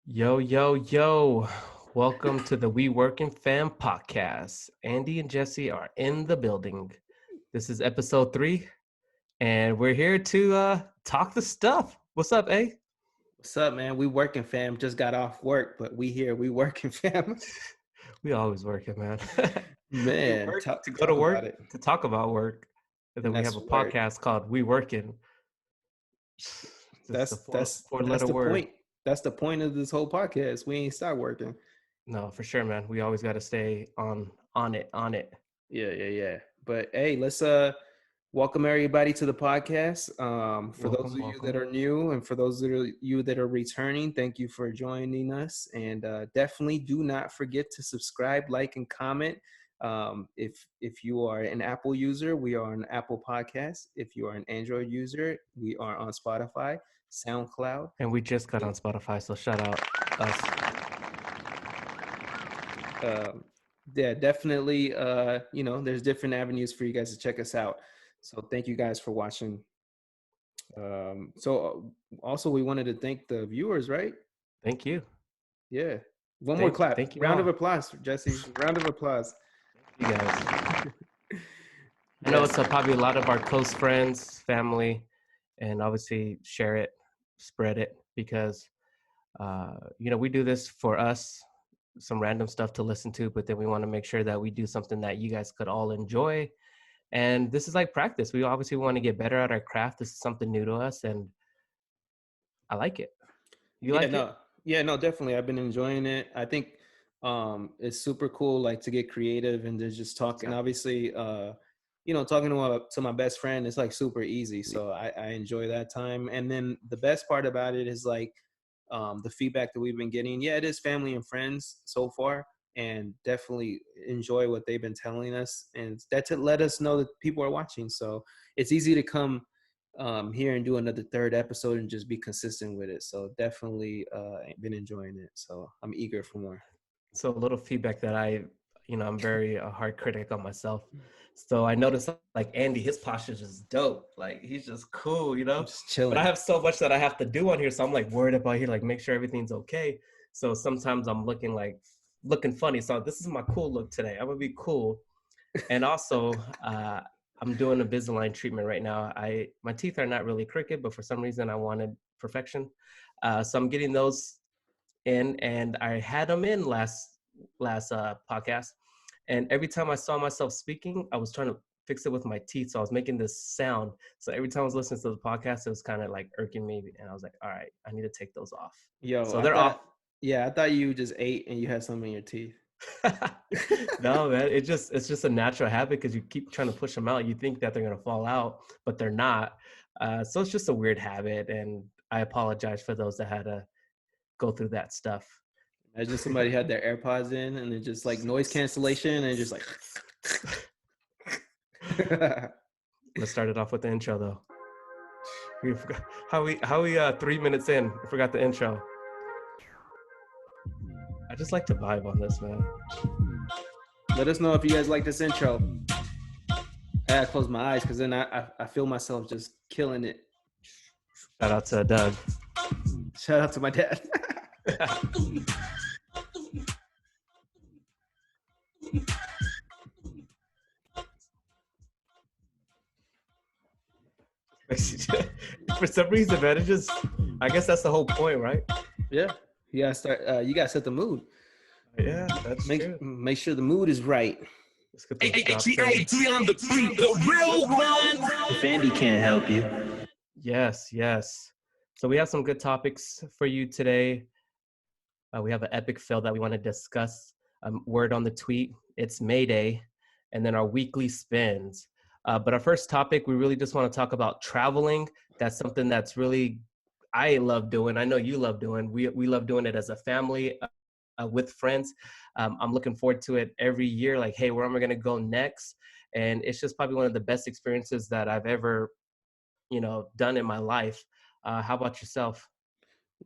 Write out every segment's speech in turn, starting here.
Yo, yo, yo. Welcome to the WeWorkingFam podcast. Andy and Jesse are in the building. This is episode 3, and we're here to talk the stuff. What's up, eh? What's up, man? We working, fam. Just got off work, but we here. We working, fam. We always working, man. We Man, work talk to go to talk work, about it. to talk about work. And then we have That's a word. podcast called We Working. Just a That's that's four that's letter the word. point. That's the point of this whole podcast. We ain't stop working. No, for sure, man. We always got to stay on it. Yeah. But hey, let's welcome everybody to the podcast. For those Welcome, of you that welcome. are new and for those of you that are returning, thank you for joining us. And definitely do not forget to subscribe, like, and comment. If you are an Apple user, we are on Apple Podcast. If you are an Android user, we are on Spotify, SoundCloud. And we just got on Spotify, so shout out us. Yeah, definitely. There's different avenues for you guys to check us out. So thank you guys for watching. Also we wanted to thank the viewers, right? Thank you. Yeah. One more clap. Thank you Round of all. applause for Jesse. Round of applause. You guys. I know Yes. it's probably a lot of our close friends, family, and obviously share it, spread it, because we do this for us, some random stuff to listen to, but then we want to make sure that we do something that you guys could all enjoy. And this is like practice. We obviously want to get better at our craft. This is something new to us, and I like it. You Yeah, like it? no. Yeah, no, definitely. I've been enjoying it. I think it's super cool like to get creative and to just talk. And Exactly. obviously talking to my best friend is like super easy. So I enjoy that time. And then the best part about it is like the feedback that we've been getting. Yeah, it is family and friends so far, and definitely enjoy what they've been telling us, and that to let us know that people are watching. So it's easy to come here and do another third episode and just be consistent with it. So definitely been enjoying it. So I'm eager for more. So a little feedback that I'm very hard critic on myself. So I noticed like Andy, his posture is just dope. Like he's just cool, you I'm know. just But I chilling. have so much that I have to do on here, so I'm like worried about here, like make sure everything's okay. So sometimes I'm looking funny. So this is my cool look today. I'm gonna be cool, and also I'm doing a Invisalign treatment right now. My teeth are not really crooked, but for some reason I wanted perfection. So I'm getting those in, and I had them in last podcast. And every time I saw myself speaking, I was trying to fix it with my teeth. So I was making this sound. So every time I was listening to the podcast, it was kind of like irking me. And I was like, all right, I need to take those off. Yo, So they're off. I thought you just ate and you had something in your teeth. No, man, it's just a natural habit because you keep trying to push them out. You think that they're gonna fall out, but they're not. So it's just a weird habit, and I apologize for those that had to go through that stuff. Imagine somebody had their AirPods in and it's just like noise cancellation and just like Let's start it off with the intro, though. We forgot how we 3 minutes in. I forgot the intro. I just like to vibe on this, man. Let us know if you guys like this intro. I gotta close my eyes because then I feel myself just killing it. Shout out to Doug. Shout out to my dad. For some reason, man, I guess that's the whole point, right? Yeah, you gotta start. You gotta set the mood. Yeah, that's true. Make sure the mood is right. Let's get those drops in. on the beat, the real one. If Andy can't help you, Yes. So we have some good topics for you today. We have an epic fail that we want to discuss. Word on the tweet, it's Mayday, and then our weekly spins. But our first topic, we really just want to talk about traveling. That's something that's really I love doing. I know you love doing. We love doing it as a family, with friends. I'm looking forward to it every year. Like, hey, where am I going to go next? And it's just probably one of the best experiences that I've ever, done in my life. How about yourself?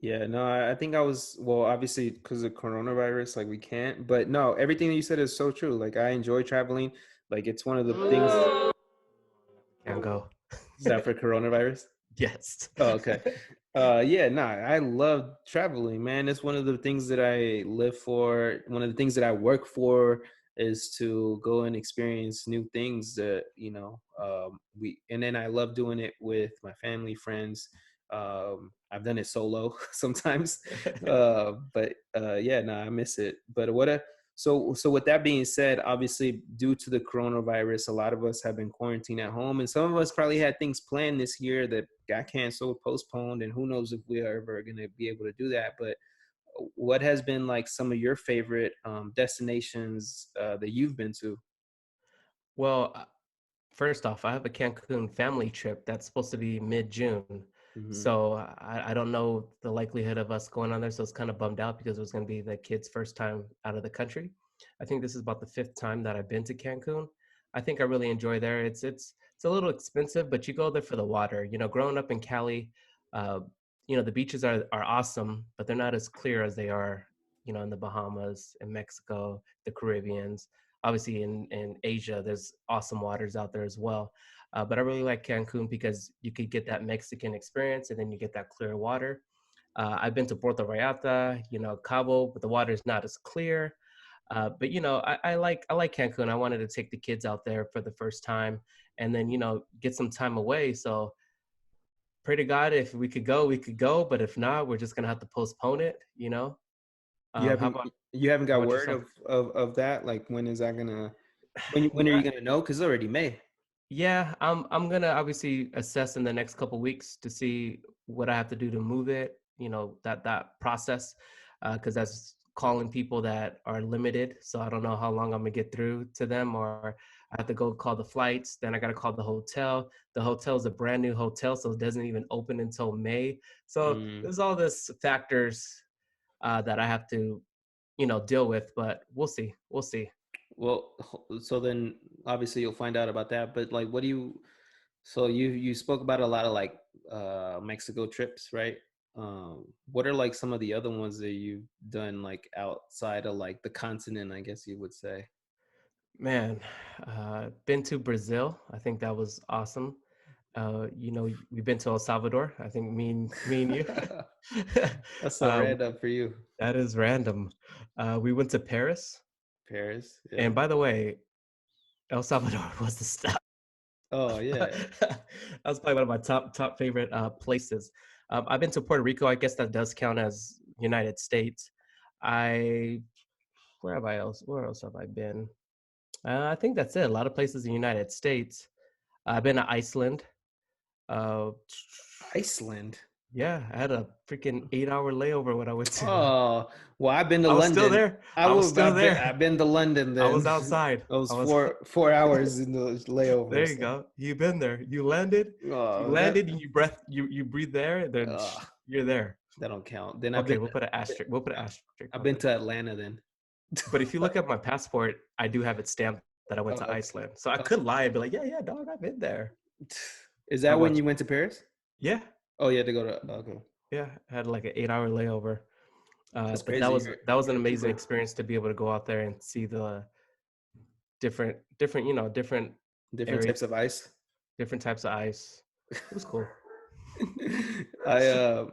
yeah, no, I think I was obviously because of coronavirus, like we can't. But no, everything that you said is so true. Like I enjoy traveling. Like it's one of the things. Can't go. Is that for coronavirus? Yes. Oh, okay. Yeah, nah, I love traveling, man. It's one of the things that I live for. One of the things that I work for is to go and experience new things that, and then I love doing it with my family, friends. I've done it solo sometimes. Yeah, no, I miss it. But so with that being said, obviously due to the coronavirus, a lot of us have been quarantined at home, and some of us probably had things planned this year that got canceled, postponed, and who knows if we are ever going to be able to do that. But what has been like some of your favorite destinations that you've been to? Well, first off, I have a Cancun family trip that's supposed to be mid-June. Hmm. So I don't know the likelihood of us going on there. So it's kind of bummed out because it was going to be the kids' first time out of the country. I think this is about the fifth time that I've been to Cancun. I think I really enjoy there. It's a little expensive, but you go there for the water. You know, growing up in Cali, uh, the beaches are awesome, but they're not as clear as they are, in the Bahamas, in Mexico, the Caribbeans. Obviously, in Asia, there's awesome waters out there as well. But I really like Cancun because you could get that Mexican experience and then you get that clear water. I've been to Puerto Vallarta, Cabo, but the water is not as clear. But I like Cancun. I wanted to take the kids out there for the first time, and then get some time away. So pray to God if we could go, we could go. But if not, we're just gonna have to postpone it. You How haven't about you haven't how got about word yourself? of that? Like when is that gonna when are you Not gonna know? Because it's already May. Yeah, I'm gonna obviously assess in the next couple weeks to see what I have to do to move it. That process, because that's calling people that are limited. So I don't know how long I'm gonna get through to them, or I have to go call the flights. Then I gotta call the hotel. The hotel is a brand new hotel, so it doesn't even open until May. So Mm. there's all this factors that I have to deal with, but we'll see. We'll see. Well, so then obviously you'll find out about that. But like, what do you? So you spoke about a lot of like Mexico trips, right? What are like some of the other ones that you've done like outside of like the continent, I guess you would say? Man, been to Brazil. I think that was awesome. We've been to El Salvador. I think me and you. That's so uh, random for you. that is random. We went to Paris, Paris, yeah. and by the way, El Salvador was the stop. Oh yeah. That was probably one of my top favorite places. I've been to Puerto Rico. I guess that does count as United States. I Where else have I been? I think that's it. A lot of places in the United States. I've been to Iceland. Uh, Iceland. yeah, I had a freaking 8-hour layover when I went to. Oh, well, I've been to I was still London. there. I was still there. I've been to London I then. was outside. I was I was. 4 hours in the layover. There you So, go. You've been there. You landed. You oh, landed, and you breathe there. Then uh, you're there. that don't count. Then Okay, we'll put an asterisk. We'll put an asterisk I've on been it. to Atlanta then. But if you look at my passport, I do have it stamped that I went Oh, to okay. Iceland. So I Oh. could lie and be like, yeah, dog, I've been there. Is How that when about you you? went to Paris? Yeah, Oh, you had to go to. Okay, yeah. I had like an 8-hour layover. that's But that crazy. was that was You're an a amazing trooper. experience to be able to go out there and see the different Different areas, types of ice. different types of ice. It was cool. I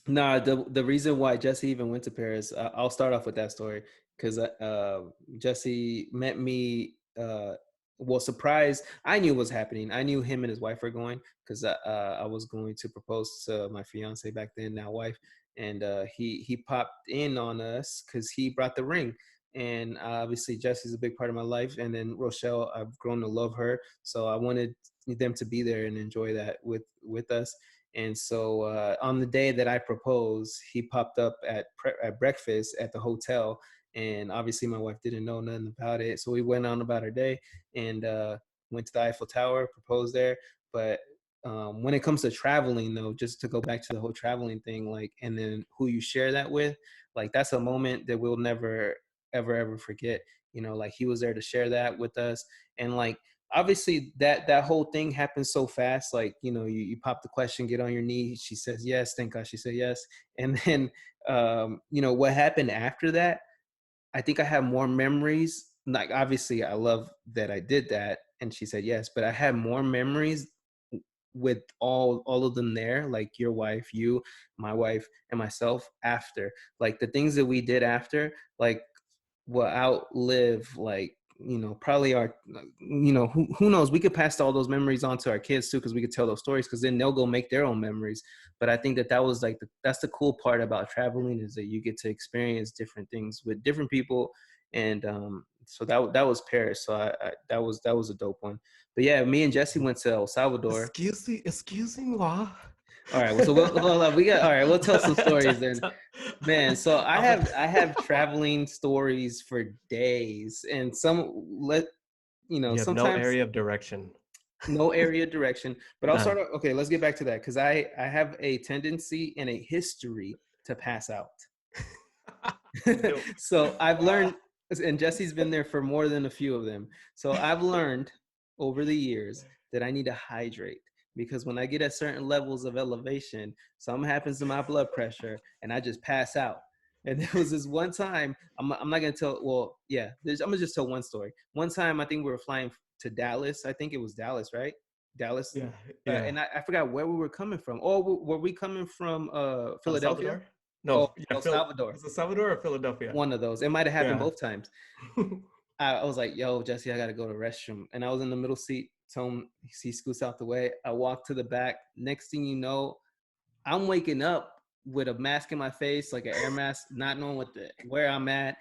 Nah, the reason why Jesse even went to Paris, I'll start off with that story because Jesse met me. Well, surprise! I knew what was happening. I knew him and his wife were going because I was going to propose to my fiance back then, now wife, and he popped in on us because he brought the ring. And obviously, Jesse's a big part of my life. And then Rochelle, I've grown to love her, so I wanted them to be there and enjoy that with us. And so on the day that I proposed, he popped up at breakfast at the hotel. And obviously, my wife didn't know nothing about it. So we went on about our day and went to the Eiffel Tower, proposed there. But when it comes to traveling, though, just to go back to the whole traveling thing, like, and then who you share that with, like, that's a moment that we'll never, ever forget. Like he was there to share that with us. And like, obviously that whole thing happened so fast. Like, you pop the question, get on your knee, she says yes, thank God she said yes. And then what happened after that, I think I have more memories. Like, obviously I love that I did that and she said yes, but I had more memories with all of them there, like your wife, you, my wife, and myself after. Like the things that we did after, like will outlive, like, you know, probably our, you know, who knows, we could pass all those memories on to our kids too, because we could tell those stories, because then they'll go make their own memories. But I think that that was like that's the cool part about traveling, is that you get to experience different things with different people. And so that was Paris. So I that was a dope one. But yeah, me and Jesse went to El Salvador. Excuse me, what? All right, well, so we got, all right, we'll tell some stories then. Man, so I have traveling stories for days, and You have no sometimes area of direction. no area of direction. But I'll None. start. Okay, let's get back to that, because I have a tendency and a history to pass out. So I've learned, and Jesse's been there for more than a few of them. So I've learned over the years that I need to hydrate, because when I get at certain levels of elevation, something happens to my blood pressure and I just pass out. And there was this one time, I'm not gonna tell. Well, yeah, I'm gonna just tell one story. One time, I think we were flying to Dallas. I think it was Dallas, right? Dallas. Yeah, yeah. And I forgot where we were coming from. Oh, were we coming from El Philadelphia? Salvador? No, Oh, yeah, El Salvador. is it Salvador or Philadelphia? One of those. It might have happened Yeah. both times. I was like, yo, Jesse, I got to go to the restroom. And I was in the middle seat. Tell him, he scoots out the way. I walk to the back. Next thing you know, I'm waking up with a mask in my face, like an air mask, not knowing where I'm at.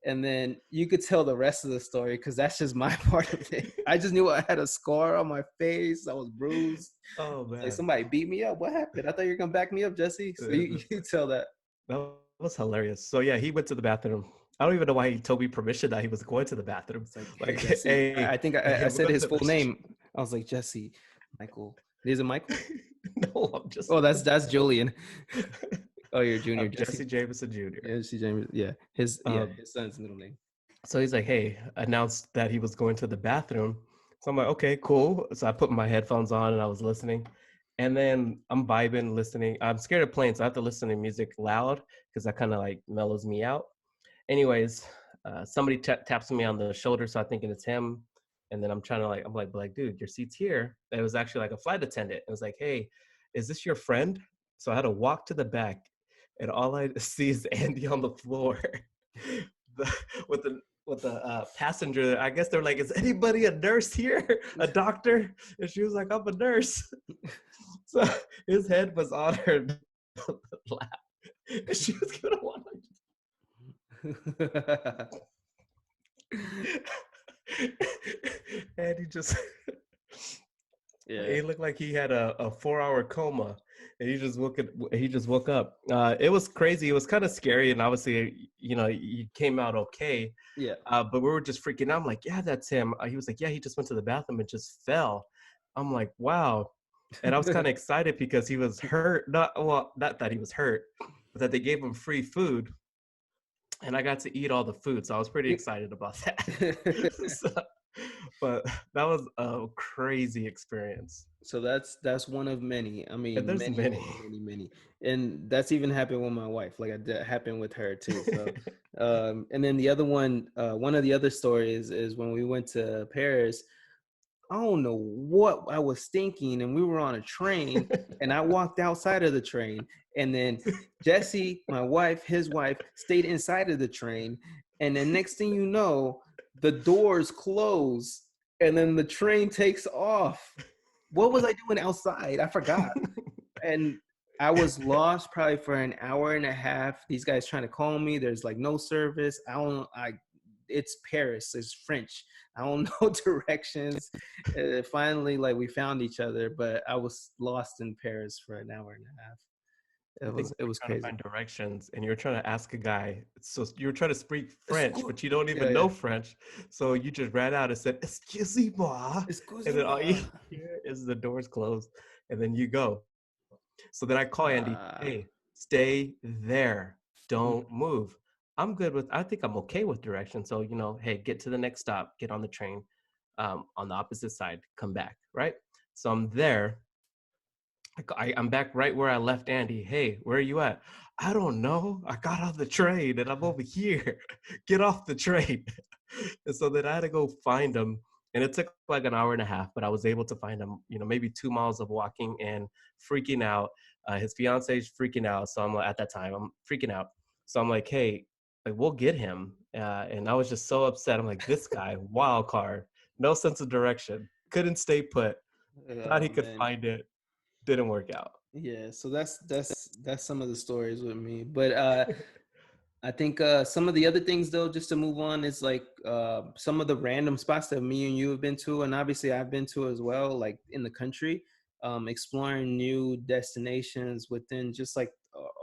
And then you could tell the rest of the story, because that's just my part of it. I just knew I had a scar on my face. I was bruised. Oh man, Like, somebody beat me up. What happened? I thought you were gonna back me up, Jesse. So you tell that. that was hilarious. So yeah, he went to the bathroom. I don't even know why he told me permission that he was going to the bathroom. It's Like, hey, Jesse. hey, I think I said his full name. I was like, Jesse, Michael. Is it Michael? No, I'm just. Oh, that's Julian. Oh, you're Junior. Jesse Jameson Jr. Yeah, Jesse James. Yeah, his son's middle name. So he's like, hey, announced that he was going to the bathroom. So I'm like, okay, cool. So I put my headphones on and I was listening. And then I'm vibing, listening. I'm scared of planes, so I have to listen to music loud because that kind of like mellows me out. Anyways, somebody taps me on the shoulder, so I'm thinking it's him. And then I'm like, dude, your seat's here. It was actually like a flight attendant. It was like, hey, is this your friend? So I had to walk to the back, and all I see is Andy on the floor with the passenger. I guess they're like, is anybody a nurse here? A doctor? And she was like, I'm a nurse. So his head was on her lap. And she was gonna want and he just he looked like he had a 4-hour coma, and he just woke up. It was crazy. It was kind of scary, and obviously, you know, he came out okay. Yeah. But we were just freaking out. I'm like, yeah, that's him. He was like, yeah, he just went to the bathroom and just fell. I'm like, wow. And I was kind of excited because he was hurt. Not that he was hurt, but that they gave him free food. And I got to eat all the food, so I was pretty excited about that. But that was a crazy experience. So that's one of many. I mean, there's many. And that's even happened with my wife. Like, that happened with her too. So, and then the other one of the other stories is when we went to Paris. I don't know what I was thinking, and we were on a train, and I walked outside of the train, and then Jesse, my wife, his wife, stayed inside of the train, and then next thing you know, the doors close, and then the train takes off. What was I doing outside? I forgot, and I was lost probably for an hour and a half. These guys trying to call me. There's like no service. It's Paris. It's French. I don't know directions. Finally, like, we found each other, but I was lost in Paris for an hour and a half. It was crazy. To find directions, and you're trying to ask a guy. So you're trying to speak French, but you don't even know French. So you just ran out and said, "Excusez-moi," and then all you hear is the doors closed, and then you go. So then I call Andy. Hey, stay there. Don't move. I think I'm okay with direction. So, you know, hey, get to the next stop, get on the train on the opposite side, come back, right? So I'm there. I'm back right where I left Andy. Hey, where are you at? I don't know. I got on the train and I'm over here. Get off the train. And so then I had to go find him. and it took like an hour and a half, but I was able to find him, maybe 2 miles of walking and freaking out. His fiance's freaking out. So I'm like, at that time, I'm freaking out. So I'm like, hey, like we'll get him. And I was just so upset. I'm like, this guy, wild card, no sense of direction, couldn't stay put. Thought Oh he could man. find it, didn't work out. Yeah, so that's some of the stories with me. But I think some of the other things, though, just to move on, is like some of the random spots that me and you have been to, and obviously I've been to as well, like in the country, exploring new destinations within just like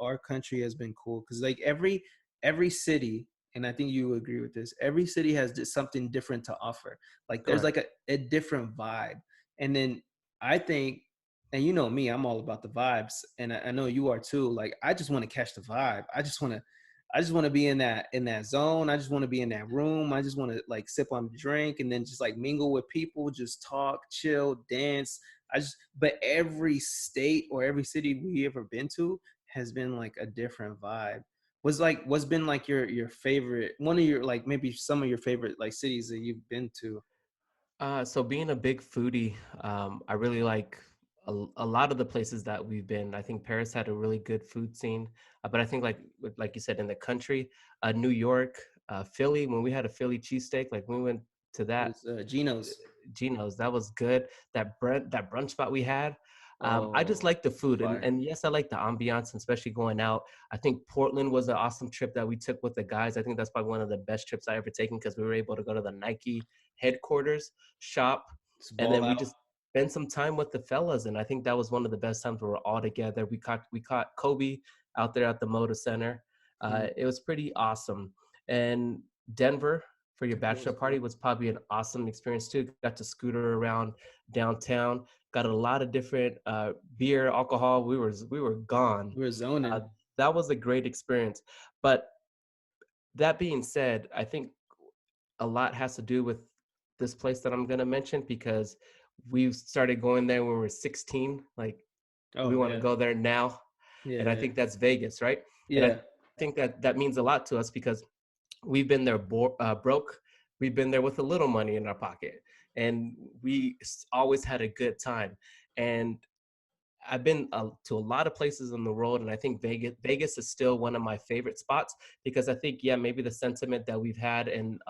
our country has been cool because like every city, and I think you agree with this, every city has just something different to offer. Like there's like Correct. a different vibe, and then I think. And you know me, I'm all about the vibes, and I know you are too. Like I just want to catch the vibe. I just want to be in that zone. I just want to be in that room. I just want to like sip on a drink and then just like mingle with people, just talk, chill, dance. But every state or every city we ever been to has been like a different vibe. What's been like your favorite, one of your like maybe some of your favorite like cities that you've been to? So being a big foodie, I really like a lot of the places that we've been. I think Paris had a really good food scene, but I think like you said in the country, New York, Philly. When we had a Philly cheesesteak, like we went to It that was Geno's. Geno's, that was good. That brunch spot we had. I just Oh, like the food, and fire. and yes, I like the ambiance, especially going out. I think Portland was an awesome trip that we took with the guys. I think that's probably one of the best trips I ever taken because we were able to go to the Nike headquarters, shop, Just and ball then we out. just spent some time with the fellas. And I think that was one of the best times we were all together. We caught Kobe out there at the Moda Center. Mm, It was pretty awesome. And Denver for your Denver was bachelor party cool. was probably an awesome experience too. Got to scooter around downtown. Got a lot of different beer, alcohol. We were gone. We were Uh, zoning. that was a great experience. But that being said, I think a lot has to do with this place that I'm gonna mention because we started going there when we were 16. Like we Oh want to yeah, go there now, and I yeah, think that's Vegas, right? And I yeah, think that that means a lot to us because we've been there broke. We've been there with a little money in our pocket, and always had a good time. And I've been to a lot of places in the world, and I think Vegas is still one of my favorite spots because I think, yeah, maybe the sentiment that we've had and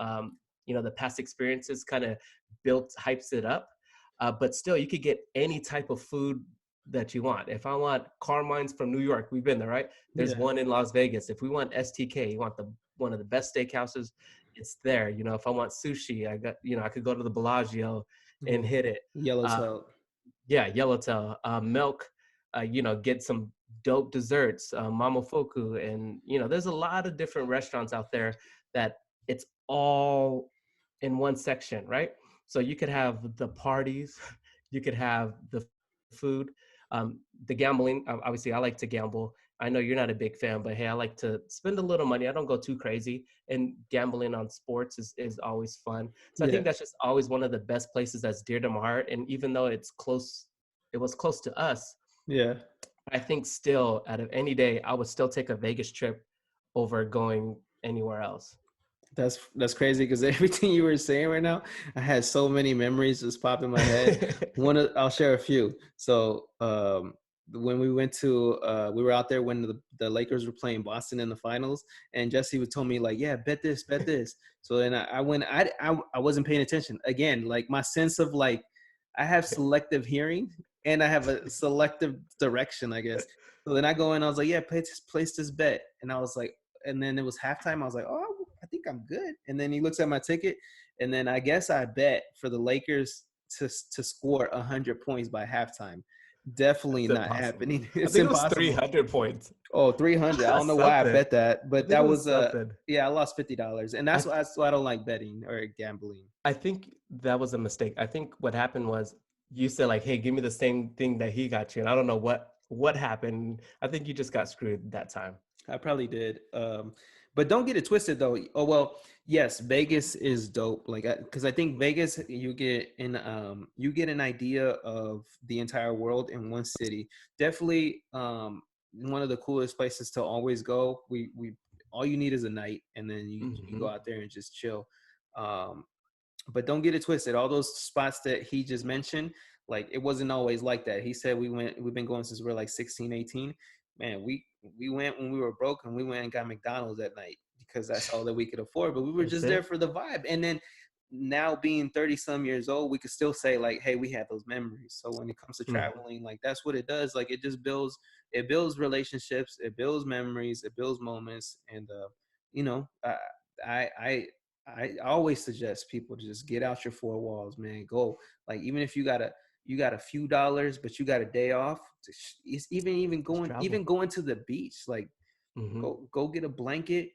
the past experiences kind of hypes it up. But still, you could get any type of food that you want. If I want Carmine's from New York, we've been there, right? There's yeah. one in Las Vegas. If we want STK, you want the one of the best steakhouses, it's there. If I want sushi, I could go to the Bellagio and Mhm. hit it. Uh, Yellowtail. yeah, Yellowtail, Milk, get some dope desserts, Momofuku, and there's a lot of different restaurants out there that it's all in one section, right? So you could have the parties, you could have the food, the gambling. Obviously, I like to gamble. I know you're not a big fan, but hey, I like to spend a little money. I don't go too crazy, and gambling on sports is always fun. So I Yeah, think that's just always one of the best places that's dear to my heart. And even though it was close to us. yeah. I think still, out of any day, I would still take a Vegas trip over going anywhere else. That's crazy because everything you were saying right now, I had so many memories just pop in my head. I'll share a few. So when we went to we were out there when the Lakers were playing Boston in the finals, and Jesse would told me like, yeah, bet this, bet this. So then I went. I wasn't paying attention again. Like my sense of like, I have selective hearing and I have a selective direction, I guess. So then I go in. I was like, yeah, place this bet, and I was like, and then it was halftime. I was like, oh, I think I'm good. And then he looks at my ticket, and then I guess I bet for the Lakers to score 100 points by halftime. Definitely That's not impossible. happening. I It's think it was impossible. 300 points. Oh, 300. I don't know why I Something. bet that, I but think that it was was something. yeah, I lost $50, and I, that's why I don't like betting or gambling. I think that was a mistake. I think what happened was you said like, "Hey, give me the same thing that he got you," and I don't know what happened. I think you just got screwed that time. I probably did. But don't get it twisted though. Oh well, yes, Vegas is dope. Like, because I think Vegas, you get an idea of the entire world in one city. Definitely, one of the coolest places to always go. We all you need is a night, and then you go Hmm. out there and just chill. Um, But don't get it twisted. All those spots that he just mentioned, like it wasn't always like that. He said we've been going since we were like 16, 18. Man, we went when we were broke, and we went and got McDonald's at night because that's all that we could afford. But we were That's just there it. for the vibe. And then now being 30 some years old, we could still say like, hey, we had those memories. So when it comes to Mhm. traveling, like that's what it does. Like it builds relationships, it builds memories, it builds moments. And you know, I I I always suggest people to just get out your four walls, man. Go, like, even if you got a few dollars, but you got a day off. It's Just travel. even going to the beach. Like, Hmm. go get a blanket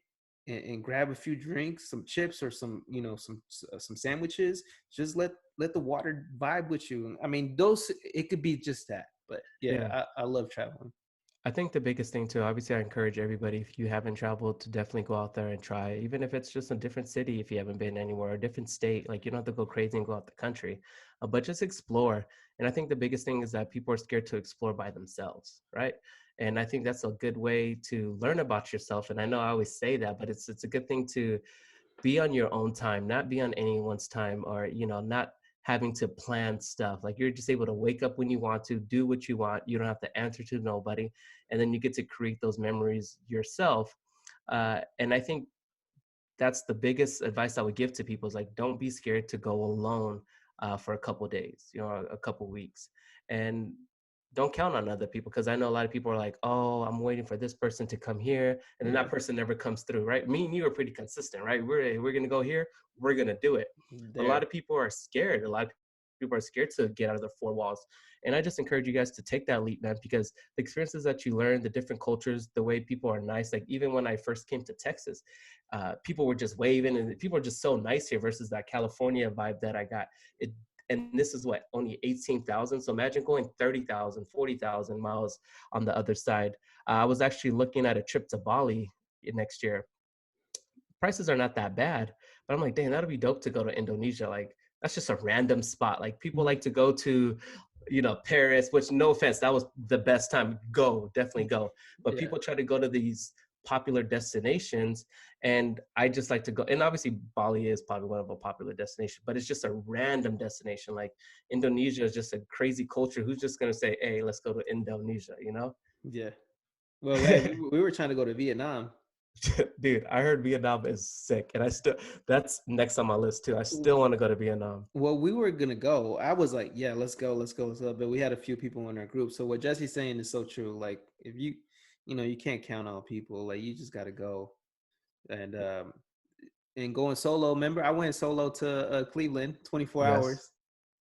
and grab a few drinks, some chips, or some, some sandwiches. Just let the water vibe with you. I mean, those, it could be just that. But yeah, Yeah. I love traveling. I think the biggest thing too, obviously, I encourage everybody, if you haven't traveled, to definitely go out there and try, even if it's just a different city, if you haven't been anywhere, a different state, like you don't have to go crazy and go out the country, but just explore. And I think the biggest thing is that people are scared to explore by themselves, right? And I think that's a good way to learn about yourself. And I know I always say that, but it's a good thing to be on your own time, not be on anyone's time, or not having to plan stuff. Like, you're just able to wake up when you want to, do what you want. You don't have to answer to nobody, and then you get to create those memories yourself. And I think that's the biggest advice I would give to people, is like, don't be scared to go alone for a couple days, a couple weeks, and don't count on other people, because I know a lot of people are like, oh, I'm waiting for this person to come here, and then Yeah, that person never comes through, right? Me and you are pretty consistent, right? We're gonna go here, we're gonna do it. But a lot there. of people are scared. A lot of people are scared to get out of their four walls, and I just encourage you guys to take that leap, man, because the experiences that you learn, the different cultures, the way people are nice. Like, even when I first came to Texas, people were just waving, and people are just so nice here versus that California vibe that I got. It And this is what, only 18,000. So imagine going 30,000, 40,000 miles on the other side. I was actually looking at a trip to Bali next year. Prices are not that bad, but I'm like, dang, that'd be dope to go to Indonesia. Like, that's just a random spot. Like, people Mhm. like to go to, Paris, which, no offense, that was the best time. Go, definitely go. But Yeah. people try to go to these popular destinations, and I just like to go. And obviously Bali is probably one of a popular destination, but it's just a random destination. Like, Indonesia is just a crazy culture. Who's just gonna say, hey, let's go to Indonesia, Yeah. Well, hey, we were trying to go to Vietnam. Dude, I heard Vietnam is sick, and that's next on my list too. I still want to go to Vietnam. Well, we were gonna go. I was like, yeah, let's go, let's go, let's go. But we had a few people in our group. So what Jesse's saying is so true. Like, if you can't count on people. Like, you just gotta go. And going solo. Remember, I went solo to Cleveland, 24 Yes. hours.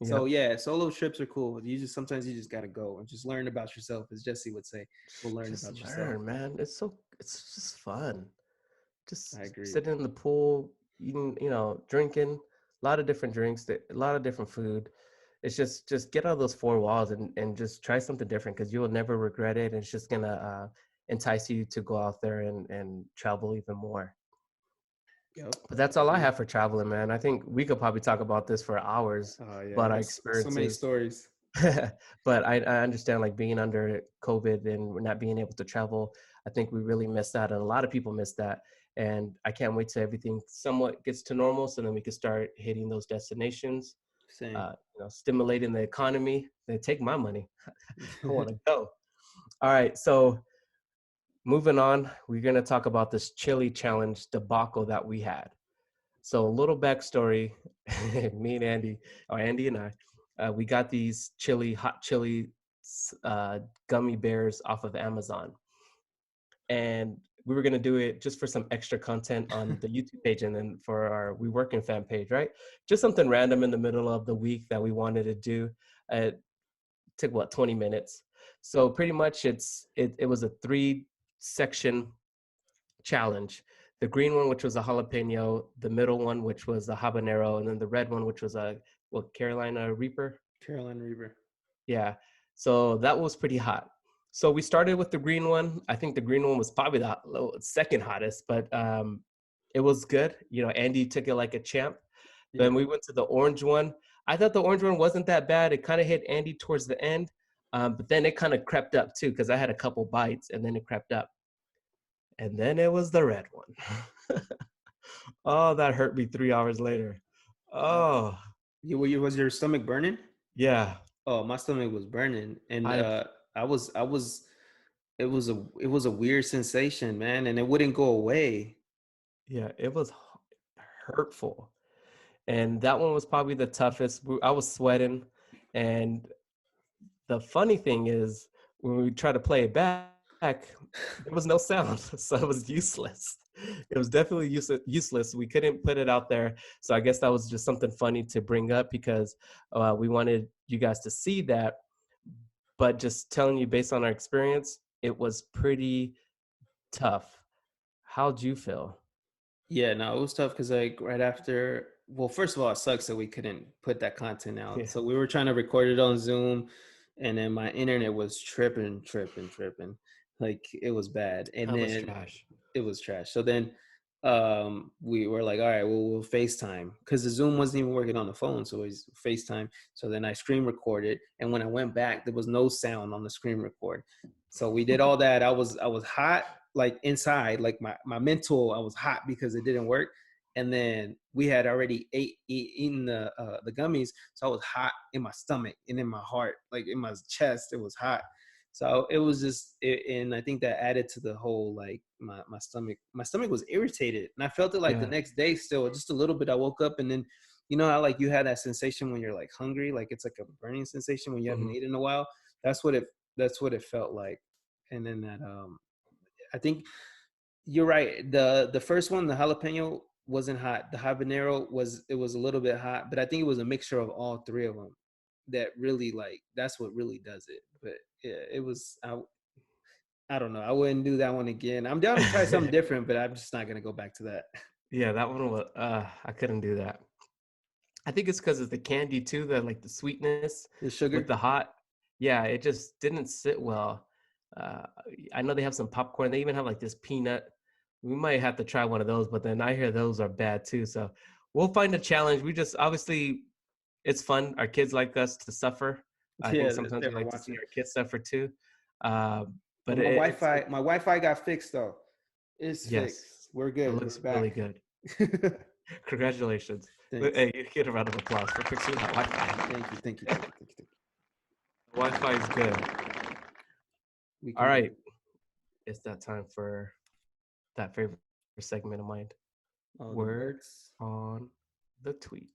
So Yep. yeah, solo trips are cool. Sometimes you just gotta go and just learn about yourself, as Jesse would say. Go learn Just about yourself. learn, man. It's just fun. I Just agree. sitting in the pool, eating, drinking a lot of different drinks, a lot of different food. It's just get out of those four walls, and just try something different, because you will never regret it. And it's just gonna entice you to go out there and travel even more. Yep. But that's I all I agree. have for traveling, man. I think we could probably talk about this for hours Oh yeah, about our there's so many experiences. stories. But I understand, like, being under COVID and we're not being able to travel. I think we really missed that, and a lot of people missed that. And I can't wait till everything somewhat gets to normal, so then we can start hitting those destinations, Same. stimulating the economy. They take my money. I want to go. All right, so moving on, we're gonna talk about this chili challenge debacle that we had. So, a little backstory: me and Andy, or Andy and I, we got these hot chili gummy bears off of Amazon, and we were gonna do it just for some extra content on the YouTube page, and then for our WeWorkingFam page, right? Just something random in the middle of the week that we wanted to do. It took, what, 20 minutes. So pretty much it was a 3-section challenge. The green one, which was a jalapeno, the middle one, which was a habanero, and then the red one, which was a, what, Carolina Reaper. Carolina Reaper. Yeah. So that was pretty hot. So we started with the green one. I think the green one was probably the second hottest, but it was good. Andy took it like a champ. Then Yeah. we went to the orange one. I thought the orange one wasn't that bad. It kind of hit Andy towards the end, but then it kind of crept up too, because I had a couple bites, and then it crept up. And then it was the red one. Oh, that hurt me 3 hours later. Oh, Was your stomach burning? yeah. Oh, my stomach was burning, and I I was. It was a weird sensation, man, and it wouldn't go away. Yeah, it was hurtful. And that one was probably the toughest. I was sweating, and the funny thing is, when we tried to play it back, there was no sound, so it was useless. It was definitely useless. We couldn't put it out there, so I guess that was just something funny to bring up because we wanted you guys to see that. But just telling you based on our experience, it was pretty tough. How'd you feel? Yeah, no, it was tough because like right after, well, first of all, it sucks that we couldn't put that content out. Yeah, So we were trying to record it on Zoom, and then my internet was tripping. Like it was bad. And that was then trash. it was trash. So then we were like, all right, well, we'll FaceTime because the Zoom wasn't even working on the phone. So it was FaceTime. So then I screen recorded. And when I went back, there was no sound on the screen record. So we did all that. I was hot, like inside, like my mental, I was hot because it didn't work. And then we had already eaten the gummies. So I was hot in my stomach and in my heart, like in my chest, it was hot. So it was just, and I think that added to the whole, like my stomach was irritated, and I felt it like the Yeah. next day still, just a little bit. I woke up, and then, you know how like you had that sensation when you're like hungry, like it's like a burning sensation when you haven't Hmm. eaten in a while. That's what it, that's what it felt like. And then that, I think you're right. The first one, the jalapeno wasn't hot. The habanero was, it was a little bit hot, but I think it was a mixture of all three of them that really, like, that's what really does it. But yeah, it was, I don't know. I wouldn't do that one again. I'm down to try something different, but I'm just not gonna go back to that. Yeah, that one was. I couldn't do that. I think it's because of the candy too, the like the sweetness The with sugar. the hot. Yeah, it just didn't sit well. Uh, I know they have some popcorn. They even have like this peanut. We might have to try one of those, but then I hear those are bad too. So we'll find a challenge. We just obviously it's fun. Our kids like us to suffer. I think Yeah, sometimes they we were like to see watching. our kids suffer too. Uh, But but it's My Wi-Fi got fixed though. It's yes, fixed. We're it good. We're looks really back. good. Congratulations. Thanks. Hey, you get a round of applause for fixing that Wi-Fi. Thank you. Wi-Fi is good. We All can do right, it. it's that time for that favorite segment of mine. Oh, the Word birds. on the tweet.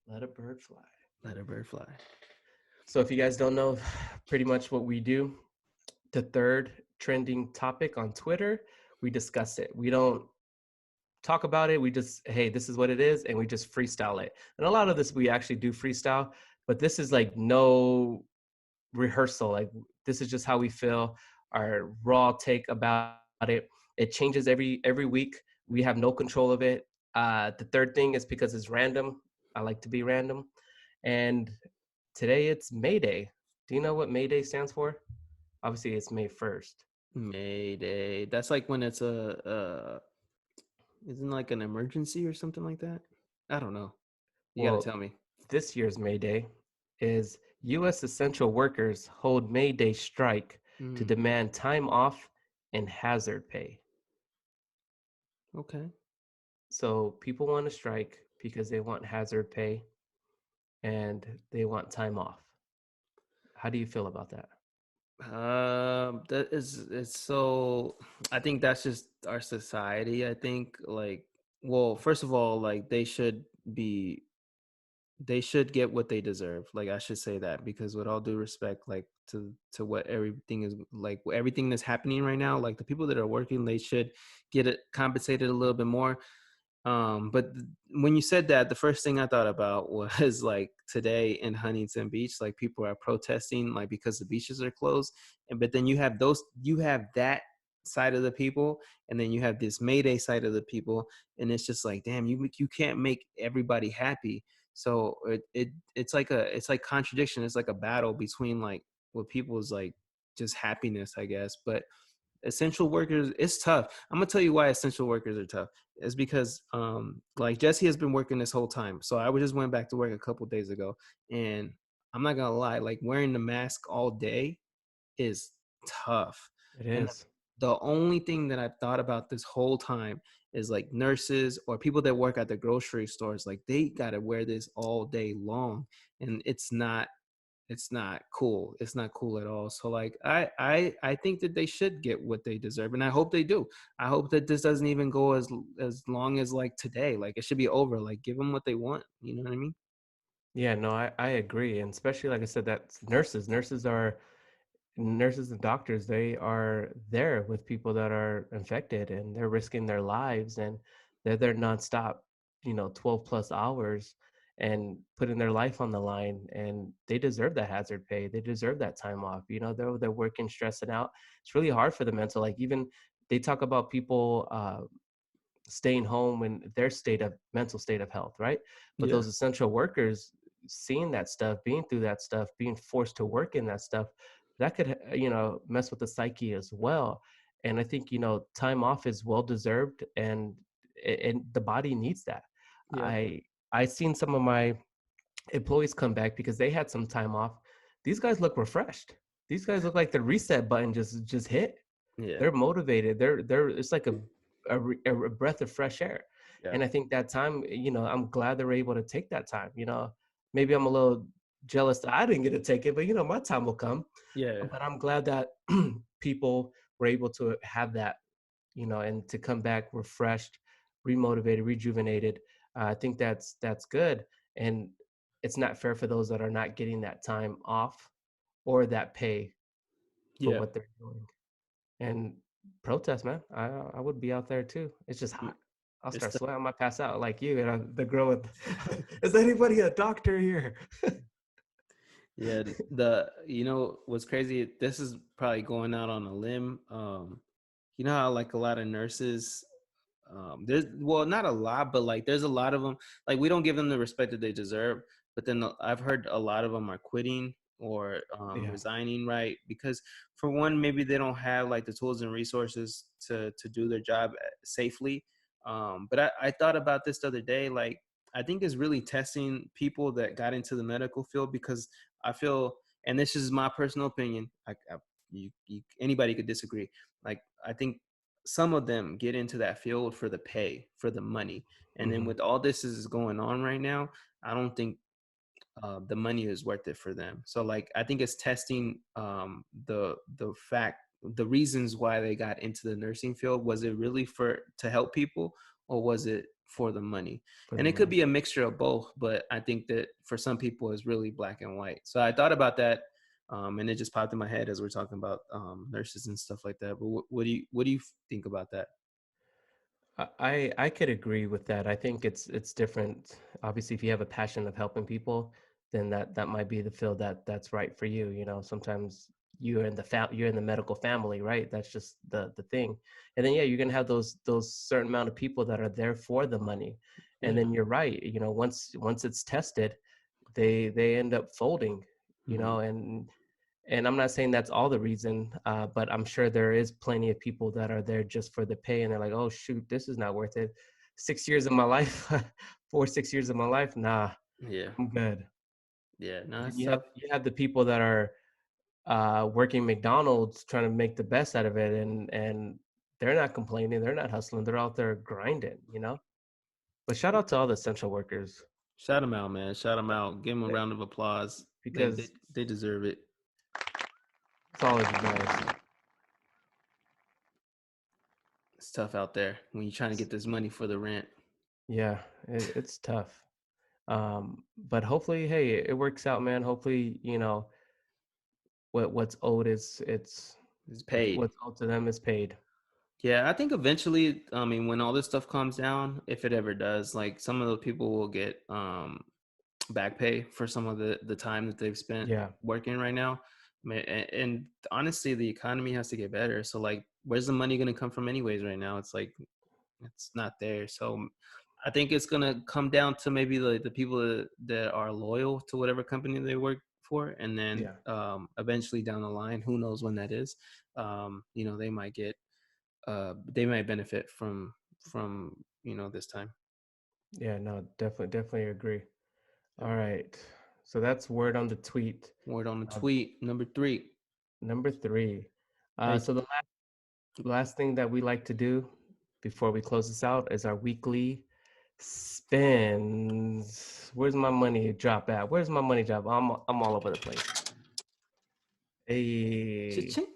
Let a bird fly. Let a bird fly. So if you guys don't know pretty much what we do, the third trending topic on Twitter, we discuss it. We don't talk about it. We just, hey, this is what it is, and we just freestyle it. And a lot of this we actually do freestyle, but this is like no rehearsal. Like this is just how we feel, our raw take about it. It changes every week. We have no control of it. The third thing is because it's random. I like to be random. And today it's May Day. Do you know what May Day stands for? Obviously, it's May 1st. Mayday. That's like when it's a isn't like an emergency or something like that. I don't know. You got to Well, tell me. this year's May Day is U.S. essential workers hold May Day strike to Mm, demand time off and hazard pay. okay. So people want to strike because they want hazard pay and they want time off. How do you feel about that? That is, it's so, I think that's just our society. I think like, well, first of all, like be they should get what they deserve. Like I should say that, because with all due respect, like to what everything is, like everything that's happening right now, like the people that are working, they should get it compensated a little bit more. But when you said that, the first thing I thought about was like today in Huntington Beach, like people are protesting like because the beaches are closed. And but then you have that side of the people, and then you have this Mayday side of the people, and it's just like, damn, you can't make everybody happy. So it's like it's like contradiction. It's like a battle between like what people's like just happiness, I guess. But essential workers, it's tough. I'm gonna tell you why essential workers are tough. It's because like Jesse has been working this whole time. So I just went back to work a couple days ago, and I'm not gonna lie, like wearing the mask all day is tough. It And is. the only thing that I've thought about this whole time is like nurses or people that work at the grocery stores. Like they got to wear this all day long, and it's not cool. It's not cool at all. So like I think that they should get what they deserve, and I hope they do. I hope that this doesn't even go as long as like today. Like it should be over. Like give them what they want. You know what I mean? Yeah, no, I agree. And especially like I said, that's nurses. Nurses and doctors, they are there with people that are infected and they're risking their lives and they're there nonstop, 12 plus hours and putting their life on the line, and they deserve that hazard pay. They deserve that time off. They're working, stressing out. It's really hard for the mental, like even they talk about people staying home in their mental state of health, right? But Yeah. those essential workers seeing that stuff, being through that stuff, being forced to work in that stuff, that could, mess with the psyche as well. And I think, time off is well deserved, and the body needs that. Yeah. I seen some of my employees come back because they had some time off. These guys look refreshed. These guys look like the reset button just hit. Yeah. They're motivated. They're it's like a breath of fresh air. Yeah. And I think that time, I'm glad they were able to take that time. Maybe I'm a little jealous that I didn't get to take it, but my time will come. Yeah. But I'm glad that people were able to have that, and to come back refreshed, remotivated, rejuvenated. I think that's good. And it's not fair for those that are not getting that time off or that pay for Yeah. what they're doing. And protest, man. I would be out there too. It's just Mm, hot. I'll It's start the sweating. I might pass out like you. And the girl with, is anybody a doctor here? Yeah, the you know what's crazy? This is probably going out on a limb. You know how like a lot of nurses, there's well not a lot, but like there's a lot of them. Like we don't give them the respect that they deserve. But then I've heard a lot of them are quitting or Yeah. resigning, right? Because for one, maybe they don't have like the tools and resources to do their job safely. But I thought about this the other day, like. I think is really testing people that got into the medical field because I feel, and this is my personal opinion. Anybody could disagree. Like I think some of them get into that field for the pay, for the money, and then Hmm. with all this is going on right now, I don't think the money is worth it for them. So like I think it's testing the fact the reasons why they got into the nursing field. Was it really for to help people or was it for the money? For the And it could money. be a mixture of both, but I think that for some people it's really black and white. So I thought about that, and it just popped in my head as we're talking about nurses and stuff like that. But what do you think about that? I could agree with that. I think it's different. Obviously, if you have a passion of helping people, then that might be the field that's right for you. Sometimes you're in the medical family, right? That's just the thing. And then yeah, you're gonna have those certain amount of people that are there for the money. And Yeah. then you're right. Once it's tested, they end up folding. Hmm. And I'm not saying that's all the reason, but I'm sure there is plenty of people that are there just for the pay, and they're like, "Oh shoot, this is not worth it." 6 years of my life, 4 6 years of my life, nah, Yeah. I'm good. Yeah. No, Then it's you have tough. you have the people that are working McDonald's, trying to make the best out of it, and they're not complaining, they're not hustling, they're out there grinding. But shout out to all the essential workers. Shout them out, man. Shout them Yeah, out. Give them a yeah, round of applause. They they, because they deserve it. it's all of you guys. It's tough out there when you're trying to get this money for the rent. Yeah, it's tough. But hopefully, hey, it works out, man. Hopefully, what's owed is it's It's paid. what's owed to them is paid. Yeah, I think eventually, I mean, when all this stuff calms down, if it ever does, like some of those people will get back pay for some of the time that they've spent Yeah, working right now. And honestly, the economy has to get better. So like, where's the money going to come from anyways right now? It's like it's not there. So I think it's gonna come down to maybe the people that are loyal to whatever company they work for, and then yeah, eventually down the line, who knows when that is, they might get they might benefit from this time. yeah. No, definitely agree. Yep. All right, so that's word on the tweet. Word on the Uh, tweet number 3. number three. Hey, So the last, Last thing that we like to do before we close this out is our weekly spins. Where's my money drop at? Where's my money drop? I'm all over the place. Hey. Cha-ching.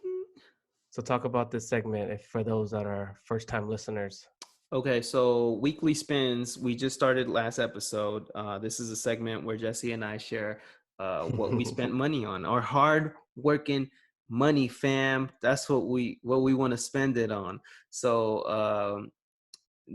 So talk about this segment if for those that are first time listeners. Okay, so weekly spins. We just started last episode. This is a segment where Jesse and I share what we spent money on. Our hard working money, fam. That's what we want to spend it on. So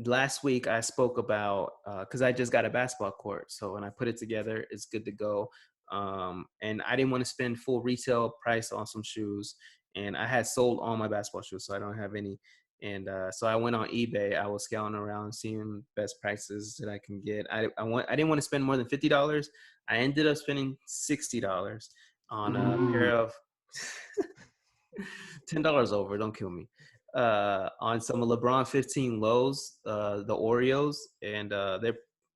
last week I spoke about because I just got a basketball court. So when I put it together, it's good to go. And I didn't want to spend full retail price on some shoes. And I had sold all my basketball shoes, so I don't have any. And so I went on eBay. I was scouting around, seeing best prices that I can get. I didn't want to spend more than $50. I ended up spending $60 on a pair of $10 over. Don't kill me. On some LeBron 15 lows, the Oreos, and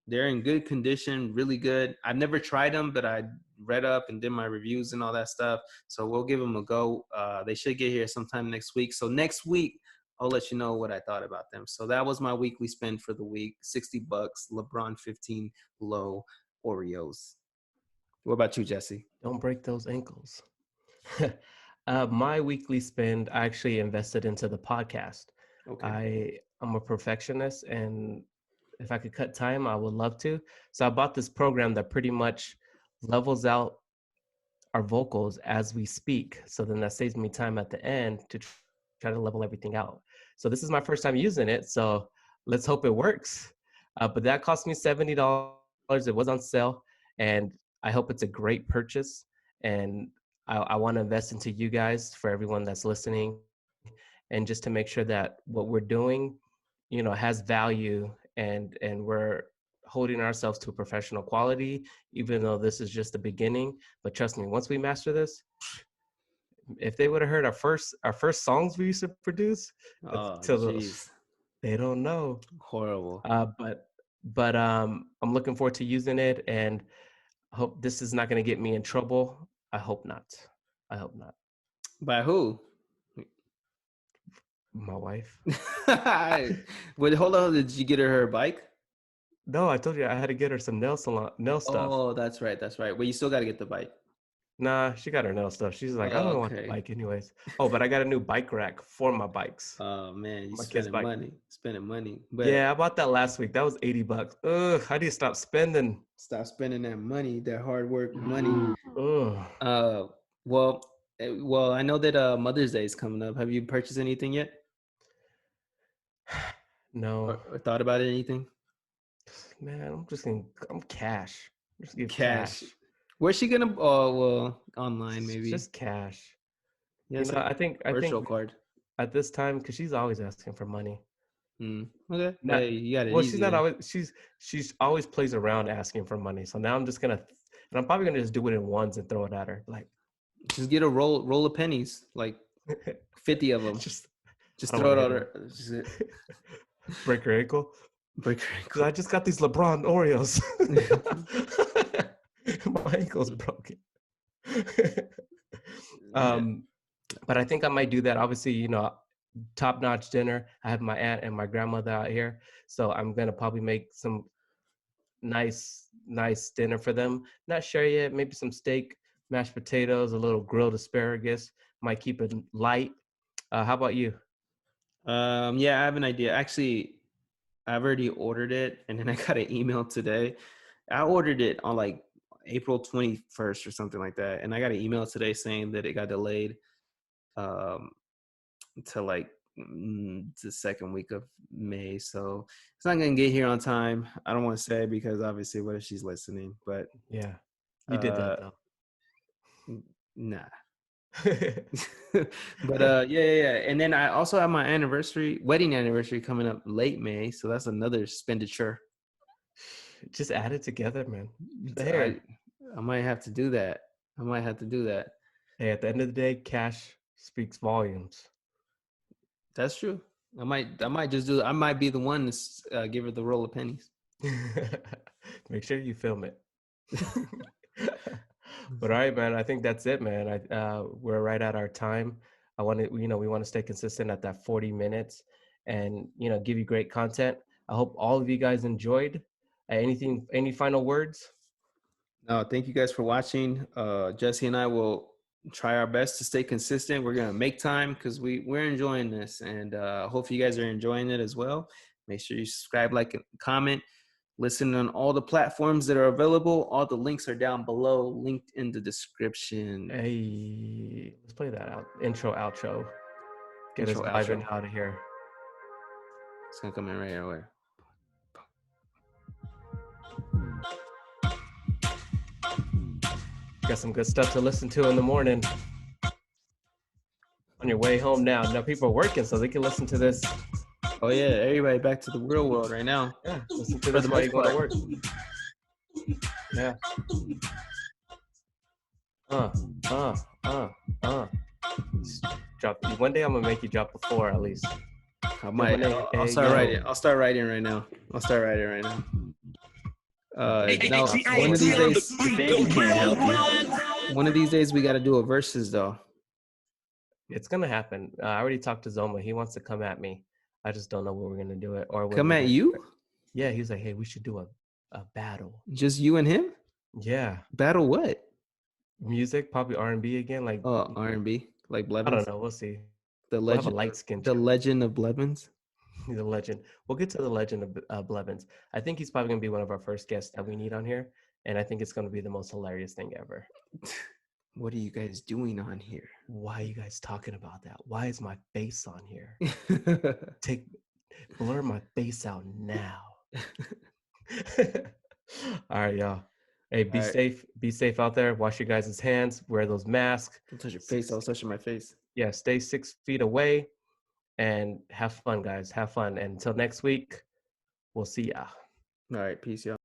they're in good condition, really good. I've never tried them, but I read up and did my reviews and all that stuff. So we'll give them a go. They should get here sometime next week. So next week, I'll let you know what I thought about them. So that was my weekly spend for the week. $60, LeBron 15 low Oreos. What about you, Jesse? Don't break those ankles. My weekly spend, I actually invested into the podcast. Okay. I'm a perfectionist, and if I could cut time, I would love to. So I bought this program that pretty much levels out our vocals as we speak. So then that saves me time at the end to try to level everything out. So this is my first time using it. So let's hope it works. But that cost me $70. It was on sale, and I hope it's a great purchase. And I want to invest into you guys for everyone that's listening, and just to make sure that what we're doing, has value, and we're holding ourselves to a professional quality, even though this is just the beginning. But trust me, once we master this, if they would have heard our first songs we used to produce, Oh, till jeez. they don't know. Horrible. But I'm looking forward to using it, and I hope this is not going to get me in trouble. I hope not. I hope not. By who? My wife. Wait, hold on. Did you get her bike? No, I told you I had to get her some nail stuff. Oh, that's right. That's right. Well, you still got to get the bike. Nah, she got her nail stuff. She's like, I don't want the Okay. bike anyways. Oh, but I got a new bike rack for my bikes. Oh man, you My kid's spending bike. money. Spending money. But Yeah, I bought that last week. That was $80. Ugh, I need to stop spending. stop spending that money, that hard work money. Ugh. Uh, well, I know that Mother's Day is coming up. Have you purchased anything yet, No, or thought about anything? man, I'm cash. Just give Cash. cash. Where's she gonna? Oh, well, online maybe. Just cash. Yes, I think virtual card. at this time, because she's always asking for money. Okay. Not, Hey, you got it well, easy she's not then. always. She's always plays around asking for money. So now I'm just gonna, and I'm probably gonna just do it in ones and throw it at her. Like, Just get a roll of pennies, like 50 of them. just Just I don't throw it wanna on hit her. Just break her ankle. break her 'Cause ankle. I just got these LeBron Oreos. My ankle's broken. um, but I think I might do that. Obviously, top-notch dinner. I have my aunt and my grandmother out here, so I'm gonna probably make some nice dinner for them. Not sure yet. Maybe some steak, mashed potatoes, a little grilled asparagus. Might keep it light. How about you? Yeah, I have an idea. Actually, I've already ordered it, and then I got an email today. I ordered it on like April 21st or something like that, and I got an email today saying that it got delayed um, to like the second week of May. So it's not gonna get here on time. I don't want to say because obviously, what if she's listening? But Yeah, you did that though. nah. But yeah. And then I also have my wedding anniversary coming up late May, so that's another expenditure. Just add it together, man. I might have to do that. Hey, at the end of the day, cash speaks volumes. That's true. I might just do. I might be the one to give her the roll of pennies. Make sure you film it. But all right, man. I think that's it, man. We're right at our time. I want to, we want to stay consistent at that 40 minutes and, give you great content. I hope all of you guys enjoyed. Any final words? No, thank you guys for watching. Jesse and I will try our best to stay consistent. We're gonna make time because we're enjoying this, and hopefully you guys are enjoying it as well. Make sure you subscribe, like, and comment. Listen on all the platforms that are available. All the links are down below, linked in the description. Hey, let's play that out. Intro, outro. Get Intro, us vibing outro. out of here. It's gonna come in right away. Got some good stuff to listen to in the morning. On your way home now. Now people are working, so they can listen to this. Oh yeah, everybody back to the real world right now. Yeah, listen to this while you go to work. Yeah. Drop. One day I'm gonna make you drop a 4 at least. I might. I'll start writing. I'll start writing right now. No, one of these days, Baby can't help you. one of these days we got to do a versus though. It's gonna happen. I already talked to Zoma. He wants to come at me. I just don't know when we're gonna do it or when Come at you? Yeah, he's like, hey, we should do a battle. Just you and him? Yeah. Battle what? Music, probably R&B again. Like R&B, like Blevins. I don't know. We'll see. The We'll have legend, a light skin. the legend of Blevins. The legend. We'll get to the legend of Blevins. I think he's probably gonna be one of our first guests that we need on here, and I think it's gonna be the most hilarious thing ever. What are you guys doing on here? Why are you guys talking about that? Why is my face on here? Blur my face out now. All right, y'all. Hey, be safe. Be safe out there. Wash your guys' hands. Wear those masks. Don't touch your face. I was touching my face. Yeah, stay 6 feet away and have fun, guys. Have fun. And until next week, we'll see ya. All right. Peace, y'all.